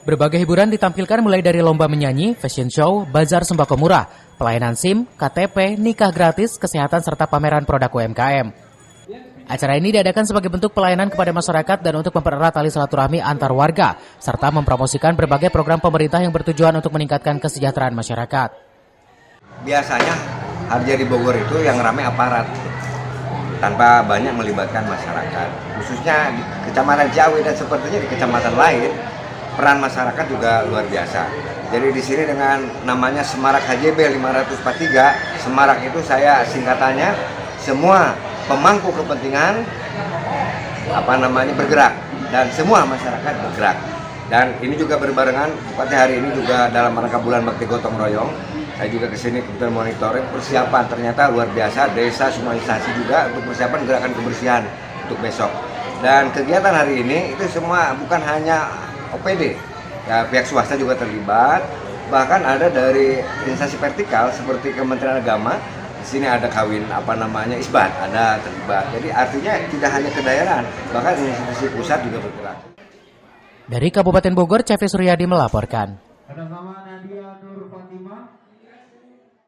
Berbagai hiburan ditampilkan mulai dari lomba menyanyi, fashion show, bazar sembako murah, pelayanan SIM, KTP, nikah gratis, kesehatan serta pameran produk UMKM. Acara ini diadakan sebagai bentuk pelayanan kepada masyarakat dan untuk mempererat tali silaturahmi antar warga, serta mempromosikan berbagai program pemerintah yang bertujuan untuk meningkatkan kesejahteraan masyarakat. Biasanya hari jadi Bogor itu yang ramai aparat, tanpa banyak melibatkan masyarakat, khususnya di Kecamatan Ciawi dan sepertinya di kecamatan lain, peran masyarakat juga luar biasa. Jadi di sini dengan namanya Semarak HJB 543, Semarak itu saya singkatannya semua pemangku kepentingan bergerak dan semua masyarakat bergerak. Dan ini juga berbarengan pada hari ini juga dalam rangka bulan Bakti Gotong Royong. Saya juga kesini kebetulan monitoring persiapan, ternyata luar biasa, desa semua instansi juga untuk persiapan gerakan kebersihan untuk besok. Dan kegiatan hari ini itu semua bukan hanya OPD, ya, pihak swasta juga terlibat, bahkan ada dari instansi vertikal seperti Kementerian Agama, di sini ada kawin isbat, ada terlibat. Jadi artinya tidak hanya ke daerah, bahkan institusi pusat juga bergerak. Dari Kabupaten Bogor, Cevi Suryadi melaporkan. Atas nama Nadia Nur Fatimah.